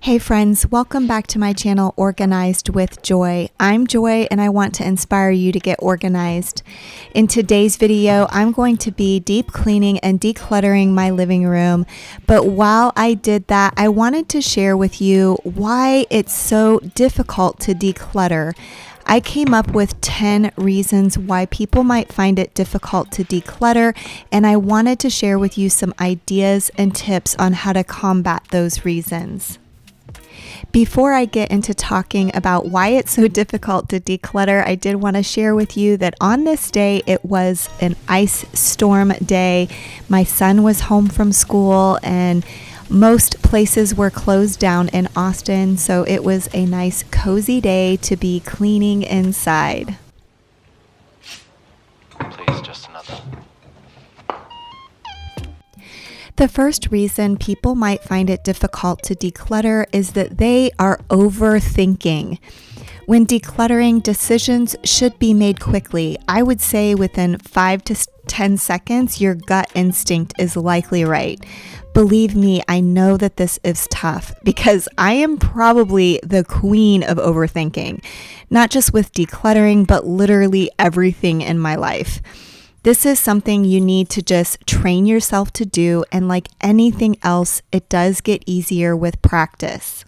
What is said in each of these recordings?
Hey friends, welcome back to my channel, Organized with Joy. I'm Joy and I want to inspire you to get organized. In today's video, I'm going to be deep cleaning and decluttering my living room. But while I did that, I wanted to share with you why it's so difficult to declutter. I came up with 10 reasons why people might find it difficult to declutter, and I wanted to share with you some ideas and tips on how to combat those reasons. Before I get into talking about why it's so difficult to declutter, I did want to share with you that on this day, it was an ice storm day. My son was home from school and most places were closed down in Austin, so it was a nice cozy day to be cleaning inside. Please, just another. The first reason people might find it difficult to declutter is that they are overthinking. When decluttering, decisions should be made quickly. I would say within 5 to 10 seconds, your gut instinct is likely right. Believe me, I know that this is tough because I am probably the queen of overthinking, not just with decluttering, but literally everything in my life. This is something you need to just train yourself to do, and like anything else, it does get easier with practice.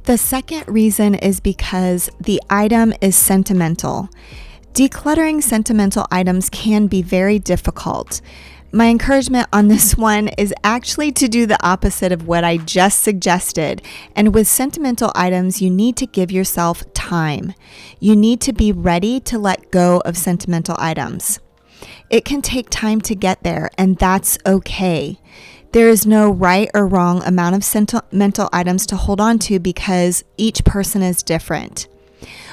The second reason is because the item is sentimental. Decluttering sentimental items can be very difficult. My encouragement on this one is actually to do the opposite of what I just suggested. And with sentimental items, you need to give yourself time. You need to be ready to let go of sentimental items. It can take time to get there, and that's okay. There is no right or wrong amount of sentimental items to hold on to because each person is different.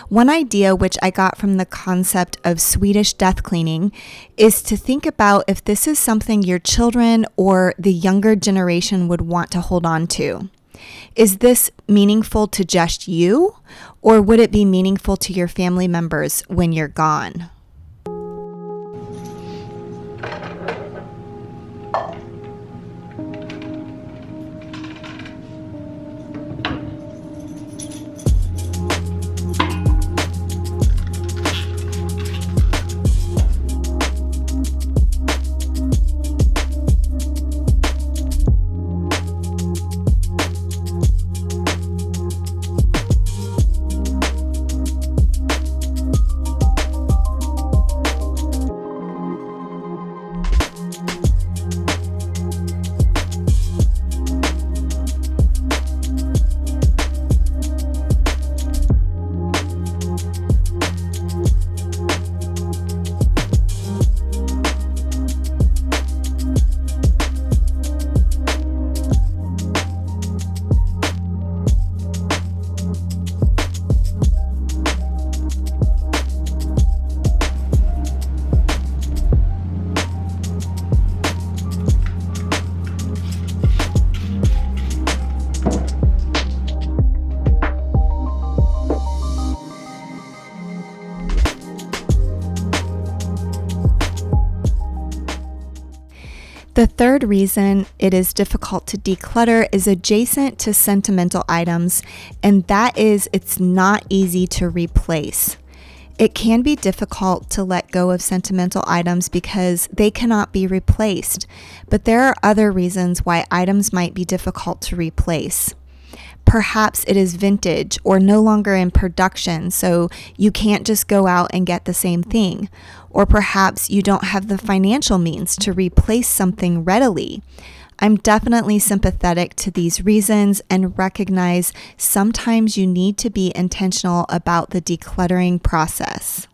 One idea which I got from the concept of Swedish death cleaning is to think about if this is something your children or the younger generation would want to hold on to. Is this meaningful to just you, or would it be meaningful to your family members when you're gone? The third reason it is difficult to declutter is adjacent to sentimental items, and that is it's not easy to replace. It can be difficult to let go of sentimental items because they cannot be replaced, but there are other reasons why items might be difficult to replace. Perhaps it is vintage or no longer in production, so you can't just go out and get the same thing. Or perhaps you don't have the financial means to replace something readily. I'm definitely sympathetic to these reasons and recognize sometimes you need to be intentional about the decluttering process.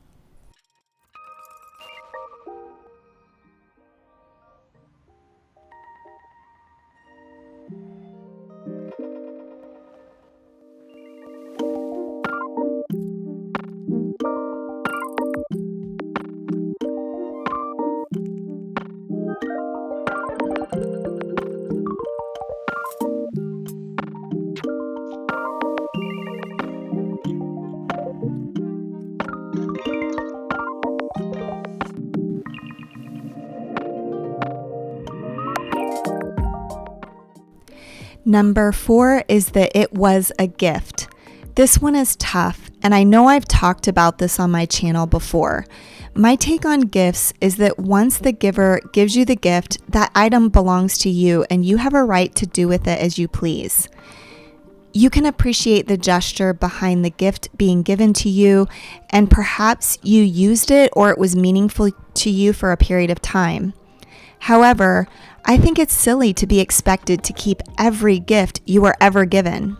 Number 4 is that it was a gift. This one is tough, and I know I've talked about this on my channel before. My take on gifts is that once the giver gives you the gift, that item belongs to you and you have a right to do with it as you please. You can appreciate the gesture behind the gift being given to you, and perhaps you used it or it was meaningful to you for a period of time. However, I think it's silly to be expected to keep every gift you were ever given.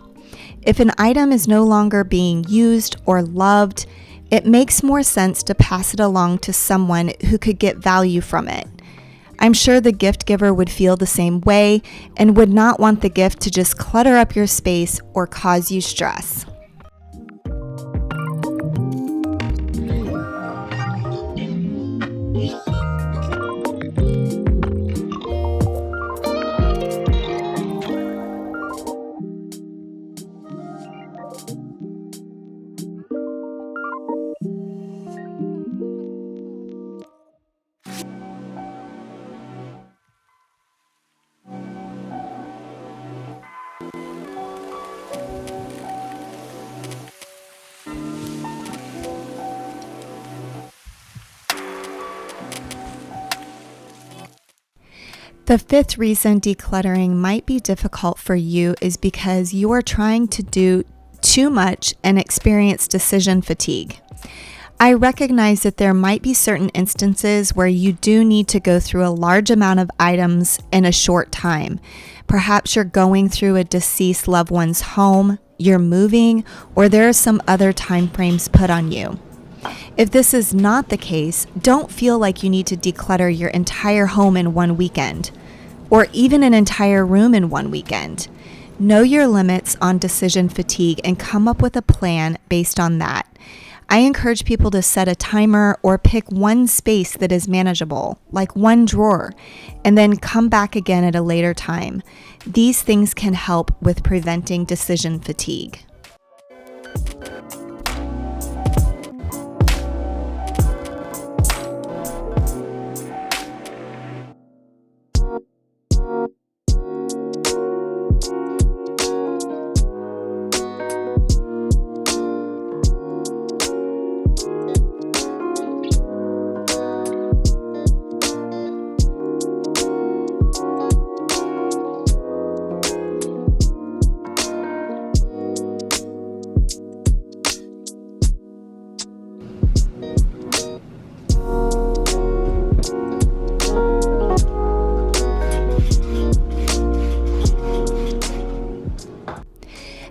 If an item is no longer being used or loved, it makes more sense to pass it along to someone who could get value from it. I'm sure the gift giver would feel the same way and would not want the gift to just clutter up your space or cause you stress. The 5th reason decluttering might be difficult for you is because you are trying to do too much and experience decision fatigue. I recognize that there might be certain instances where you do need to go through a large amount of items in a short time. Perhaps you're going through a deceased loved one's home, you're moving, or there are some other time frames put on you. If this is not the case, don't feel like you need to declutter your entire home in one weekend, or even an entire room in one weekend. Know your limits on decision fatigue and come up with a plan based on that. I encourage people to set a timer or pick one space that is manageable, like one drawer, and then come back again at a later time. These things can help with preventing decision fatigue.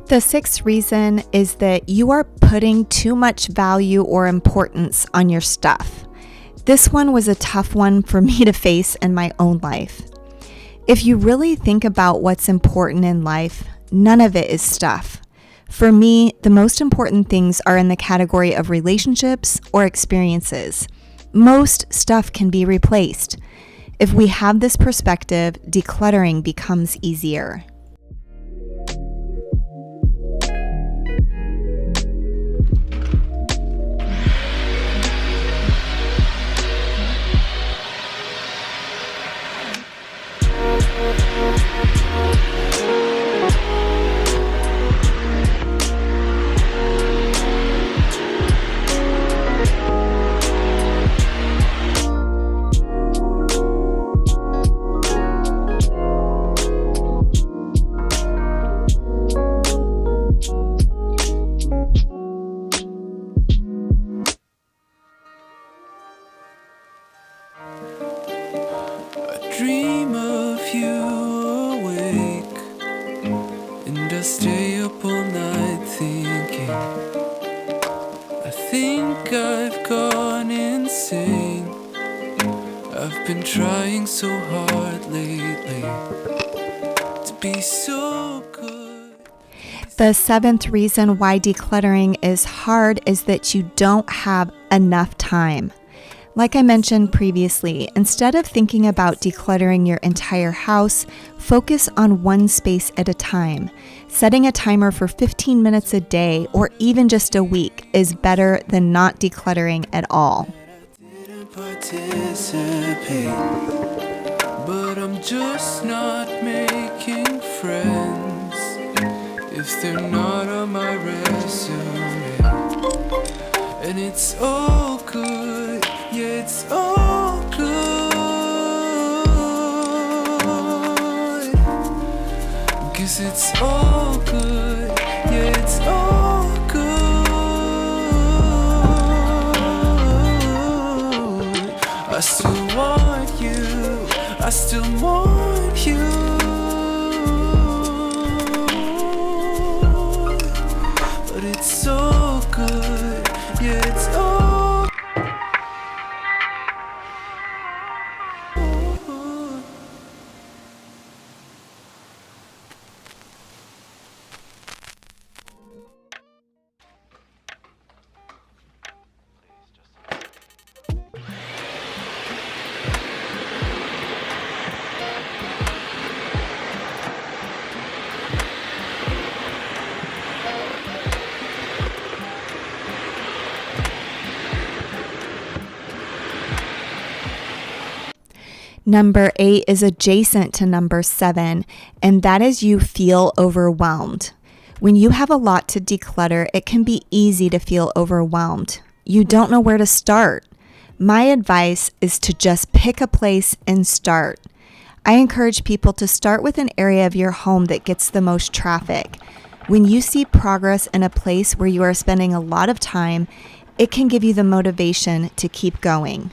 The 6th reason is that you are putting too much value or importance on your stuff. This one was a tough one for me to face in my own life. If you really think about what's important in life, none of it is stuff. For me, the most important things are in the category of relationships or experiences. Most stuff can be replaced. If we have this perspective, decluttering becomes easier. And I stay up all night thinking, I think I've gone insane. I've been trying so hard lately to be so good. The seventh reason why decluttering is hard is that you don't have enough time. Like I mentioned previously, instead of thinking about decluttering your entire house, focus on one space at a time. Setting a timer for 15 minutes a day or even just a week is better than not decluttering at all. I didn't participate, but I'm just not making friends if they're not on my resume. And it's all good, yeah, it's all good, 'cause it's all good, yeah, it's all good. I still want you, I still want you, but it's so good, yeah, it's all good. Number 8 is adjacent to number 7, and that is you feel overwhelmed. When you have a lot to declutter, it can be easy to feel overwhelmed. You don't know where to start. My advice is to just pick a place and start. I encourage people to start with an area of your home that gets the most traffic. When you see progress in a place where you are spending a lot of time, it can give you the motivation to keep going.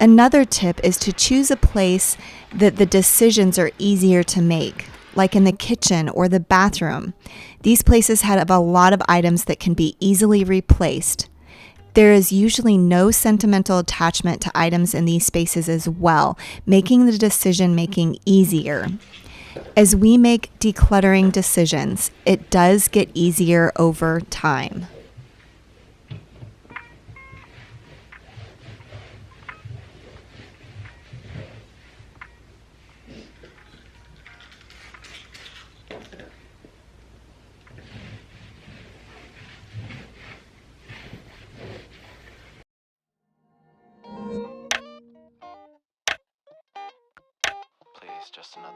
Another tip is to choose a place that the decisions are easier to make, like in the kitchen or the bathroom. These places have a lot of items that can be easily replaced. There is usually no sentimental attachment to items in these spaces as well, making the decision making easier. As we make decluttering decisions, it does get easier over time. Please, just another.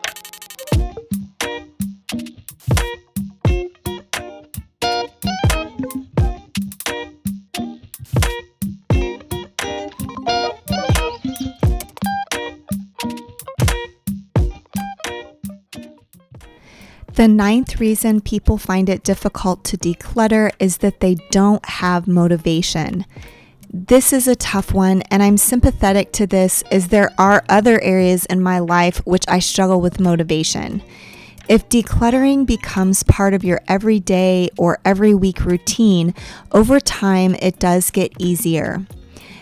The ninth reason people find it difficult to declutter is that they don't have motivation. This is a tough one, and I'm sympathetic to this as there are other areas in my life which I struggle with motivation. If decluttering becomes part of your everyday or every week routine, over time it does get easier.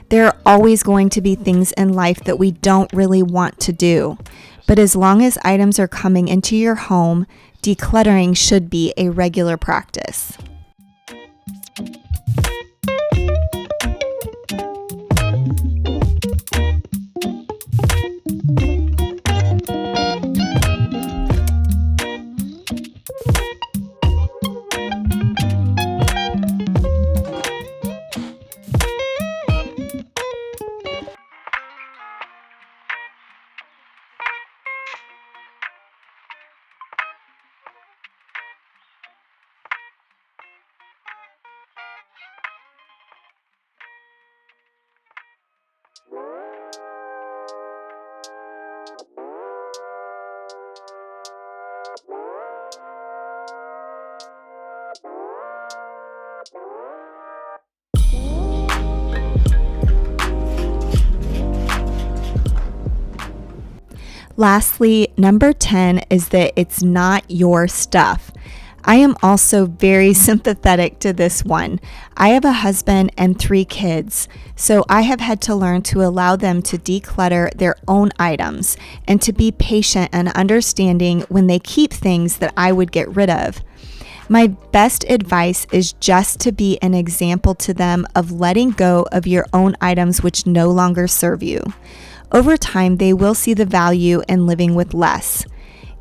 There are always going to be things in life that we don't really want to do, but as long as items are coming into your home, decluttering should be a regular practice. Lastly, number 10 is that it's not your stuff. I am also very sympathetic to this one. I have a husband and 3 kids, so I have had to learn to allow them to declutter their own items and to be patient and understanding when they keep things that I would get rid of. My best advice is just to be an example to them of letting go of your own items which no longer serve you. Over time, they will see the value in living with less.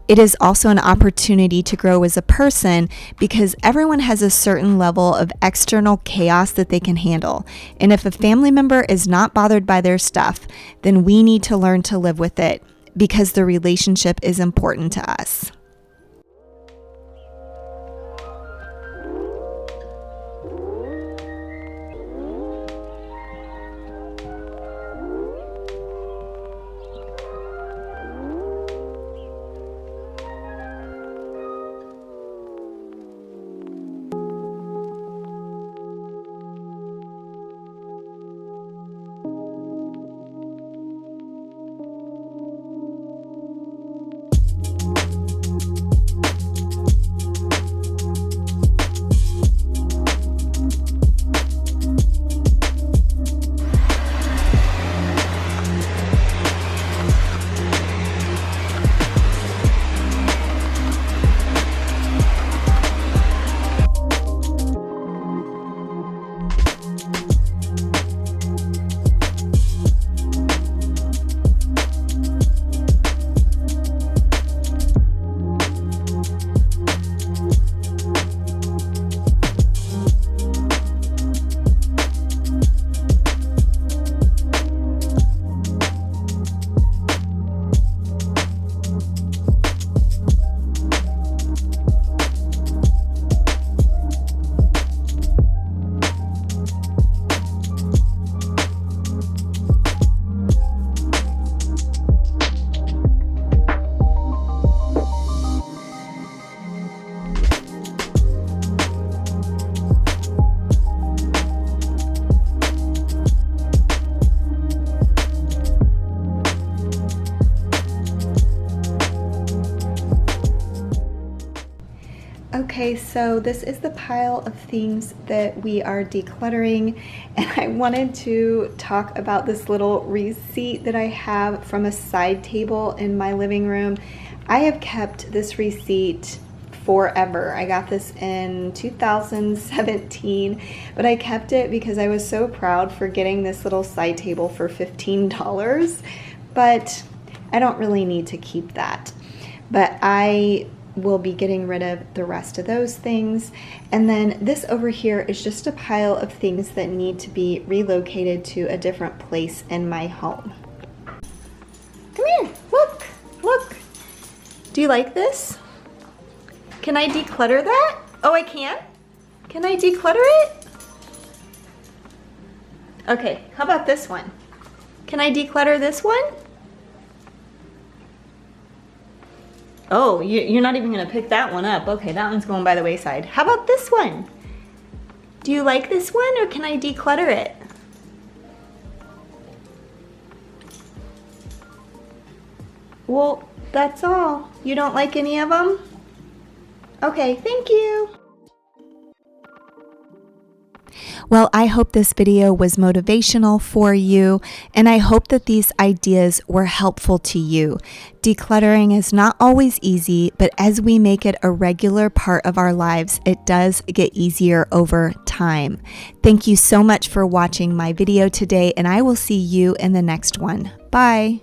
It is also an opportunity to grow as a person because everyone has a certain level of external chaos that they can handle. And if a family member is not bothered by their stuff, then we need to learn to live with it because the relationship is important to us. Okay, so this is the pile of things that we are decluttering, and I wanted to talk about this little receipt that I have from a side table in my living room. I have kept this receipt forever. I got this in 2017, but I kept it because I was so proud for getting this little side table for $15, but I don't really need to keep that. But I will be getting rid of the rest of those things. And then this over here is just a pile of things that need to be relocated to a different place in my home. Come here, look, look. Do you like this? Can I declutter that? Oh, I can? Can I declutter it? Okay, how about this one? Can I declutter this one? Oh, you're not even gonna pick that one up. Okay, that one's going by the wayside. How about this one? Do you like this one, or can I declutter it? Well, that's all. You don't like any of them? Okay, thank you. Well, I hope this video was motivational for you, and I hope that these ideas were helpful to you. Decluttering is not always easy, but as we make it a regular part of our lives, it does get easier over time. Thank you so much for watching my video today, and I will see you in the next one. Bye.